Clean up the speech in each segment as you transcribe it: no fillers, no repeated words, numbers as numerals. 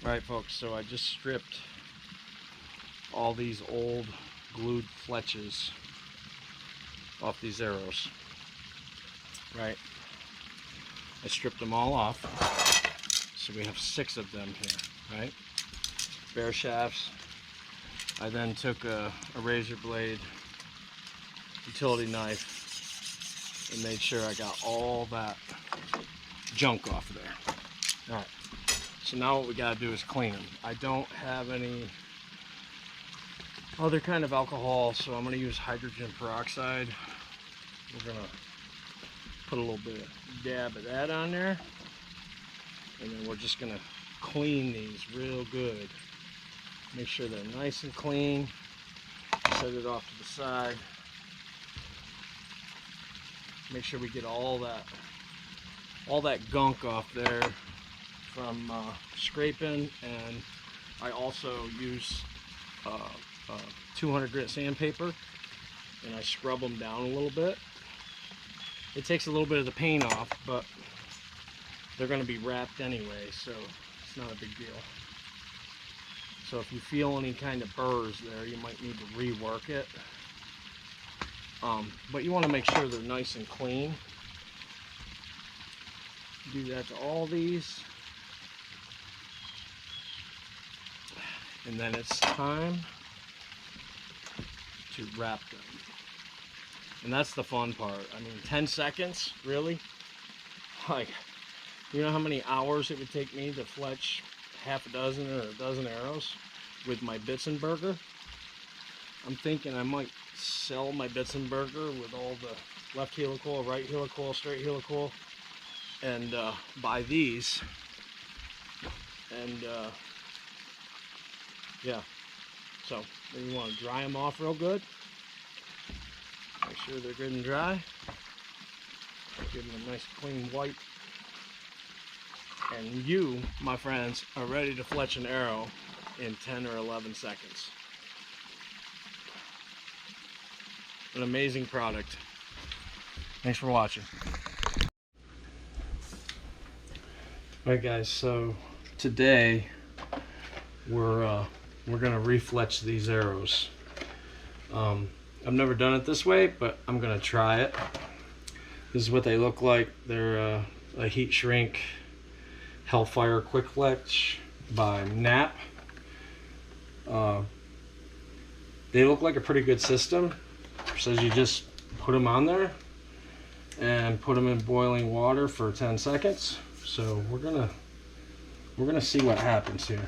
Alright folks, so I just stripped all these old glued fletches off these arrows. Right? I stripped them all off. So we have 6 of them here, right? Bare shafts. I then took a razor blade, utility knife, and made sure I got all that junk off of there. Alright, so now what we gotta do is clean them. I don't have any other kind of alcohol, so I'm gonna use hydrogen peroxide. We're gonna put a little bit of dab of that on there, and then we're just gonna clean these real good. Make sure they're nice and clean. Set it off to the side. Make sure we get all that gunk off there from scraping, and I also use 200 grit sandpaper, and I scrub them down a little bit. It takes a little bit of the paint off, but they're going to be wrapped anyway, so it's not a big deal. So if you feel any kind of burrs there, you might need to rework it. But you want to make sure they're nice and clean. Do that to all these. And then it's time to wrap them. And that's the fun part. I mean, 10 seconds, really? Like, you know how many hours it would take me to fletch half a dozen or a dozen arrows with my Bitzenberger? I'm thinking I might sell my Bitzenberger with all the left helicoil, right helicoil, straight helicoil, and buy these. And yeah, so then you want to dry them off real good. Make sure they're good and dry. Give them a nice clean wipe. And you, my friends, are ready to fletch an arrow in 10 or 11 seconds. An amazing product. Thanks for watching. Alright guys, so today we're gonna refletch these arrows. I've never done it this way, but I'm gonna try it. This is what they look like. They're a heat shrink Hellfire quick fletch by Nap. They look like a pretty good system. It says you just put them on there and put them in boiling water for 10 seconds. So we're gonna see what happens here.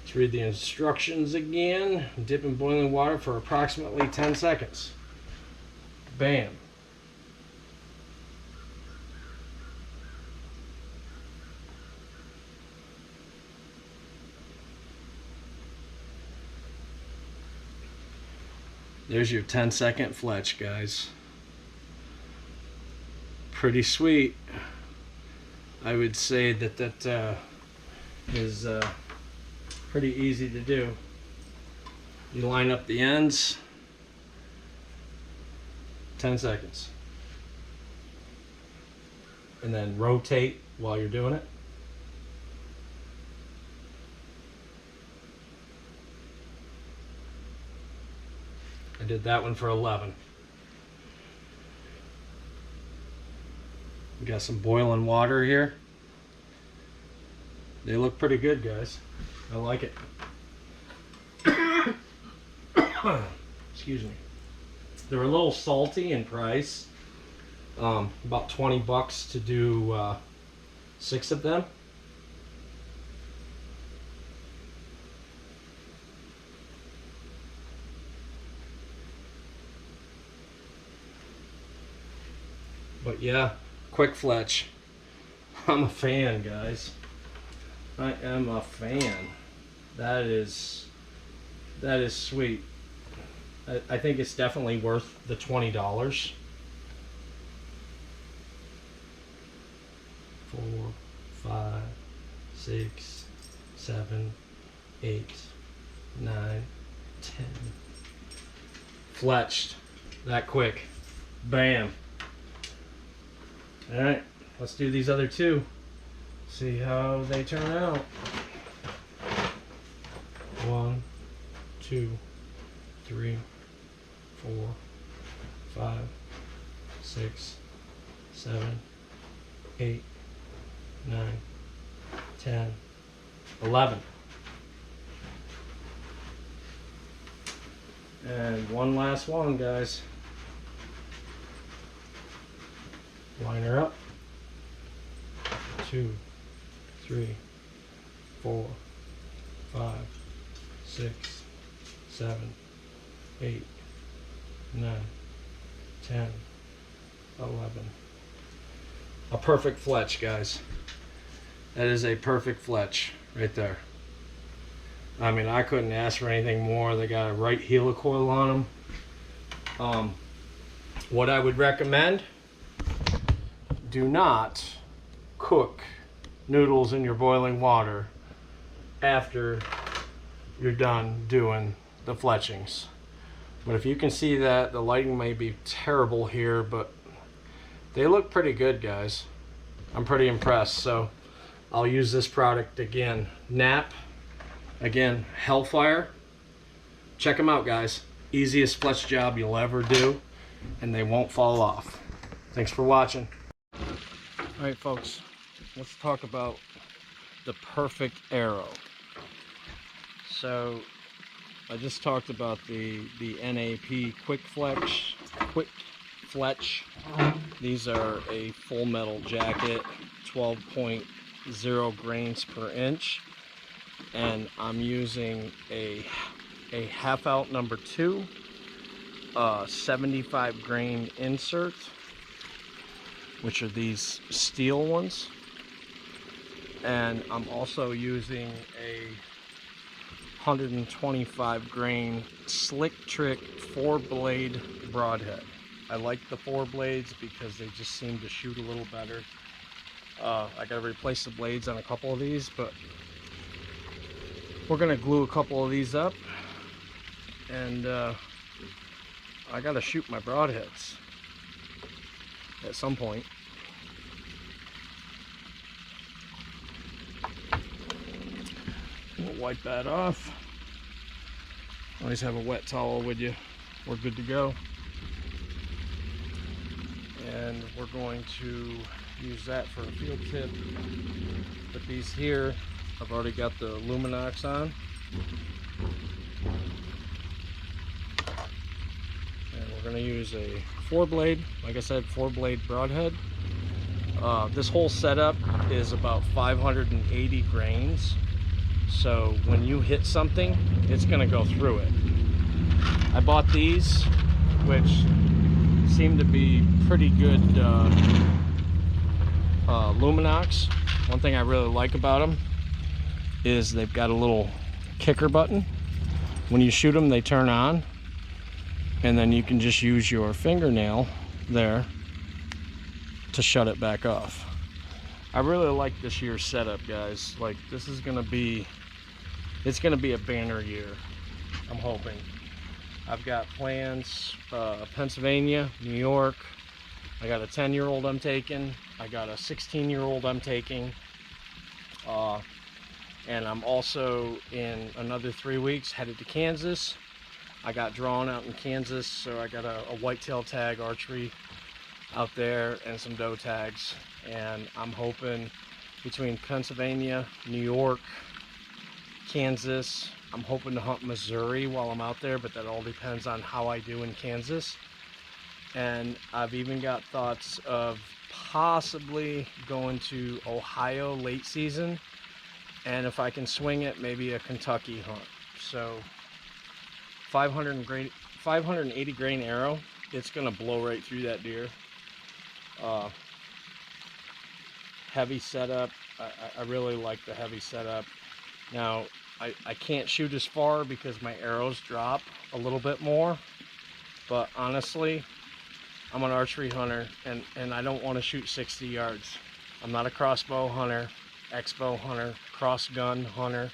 Let's read the instructions again. Dip in boiling water for approximately 10 seconds. Bam. There's your 10-second fletch, guys. Pretty sweet. I would say that is pretty easy to do. You line up the ends, 10 seconds. And then rotate while you're doing it. I did that one for 11. We got some boiling water here. They look pretty good, guys. I like it. Excuse me. They're a little salty in price. About 20 bucks to do 6 of them. But yeah, quick fletch. I'm a fan, guys. I am a fan. That is sweet. I think it's definitely worth the $20. 4, 5, 6, 7, 8, 9, 10. Fletched that quick. Bam. Alright, let's do these other 2. See how they turn out. 2, 3, 4, 5, 6, 7, 8, 9, 10, 11. And one last one, guys. Line her up. 2, 3, 4, 5, 6, 7, 8, 9, 10, 11. A perfect fletch, guys. That is a perfect fletch right there. I mean, I couldn't ask for anything more. They got a right helicoil on them. What I would recommend, do not cook noodles in your boiling water after you're done doing the fletchings. But if you can see that, the lighting may be terrible here, but they look pretty good, guys. I'm pretty impressed. So I'll use this product again. Nap, again, Hellfire. Check them out, guys. Easiest fletch job you'll ever do, and they won't fall off. Thanks for watching. All right, folks, let's talk about the perfect arrow. So I just talked about the NAP quick fletch. These are a full metal jacket, 12.0 grains per inch, and I'm using a half out number 2, 75 grain insert, which are these steel ones, and I'm also using a 125 grain slick trick 4-blade broadhead. I like the 4 blades because they just seem to shoot a little better. I gotta replace the blades on a couple of these, but we're gonna glue a couple of these up, and I gotta shoot my broadheads at some point. We'll wipe that off. Always have a wet towel with you. We're good to go. And we're going to use that for a field tip. But these here, I've already got the Luminox on. And we're going to use a 4-blade, like I said, 4-blade broadhead. This whole setup is about 580 grains. So when you hit something, it's going to go through it. I bought these, which seem to be pretty good Luminox. One thing I really like about them is they've got a little kicker button. When you shoot them, they turn on, and then you can just use your fingernail there to shut it back off. I really like this year's setup, guys. Like, this is gonna be, it's gonna be a banner year, I'm hoping. I've got plans, Pennsylvania, New York. I got a 10-year-old I'm taking. I got a 16-year-old I'm taking. And I'm also, in another 3 weeks, headed to Kansas. I got drawn out in Kansas, so I got a whitetail tag archery out there and some doe tags. And I'm hoping between Pennsylvania, New York, Kansas, I'm hoping to hunt Missouri while I'm out there, but that all depends on how I do in Kansas. And I've even got thoughts of possibly going to Ohio late season, and if I can swing it, maybe a Kentucky hunt. So 580 grain arrow, it's gonna blow right through that deer. Heavy setup. I really like the heavy setup. Now I can't shoot as far because my arrows drop a little bit more, but honestly, I'm an archery hunter, and I don't want to shoot 60 yards. I'm not a crossbow hunter, X-bow hunter, cross gun hunter.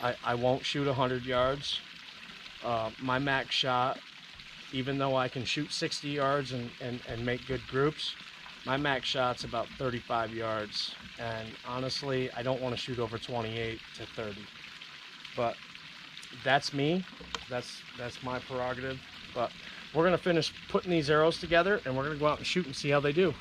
I won't shoot 100 yards. My max shot, even though I can shoot 60 yards and make good groups, my max shot's about 35 yards. And honestly, I don't want to shoot over 28 to 30. But that's me. That's my prerogative. But we're gonna finish putting these arrows together, and we're gonna go out and shoot and see how they do.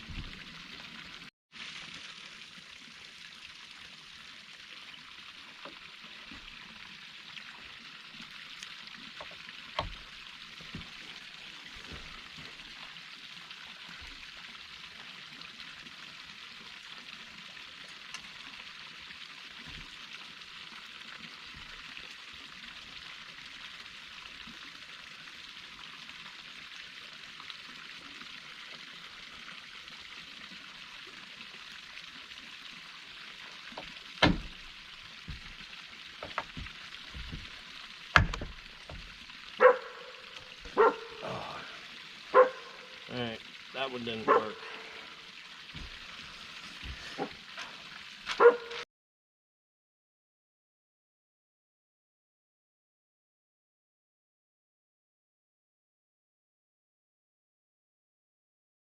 Alright, that one didn't work.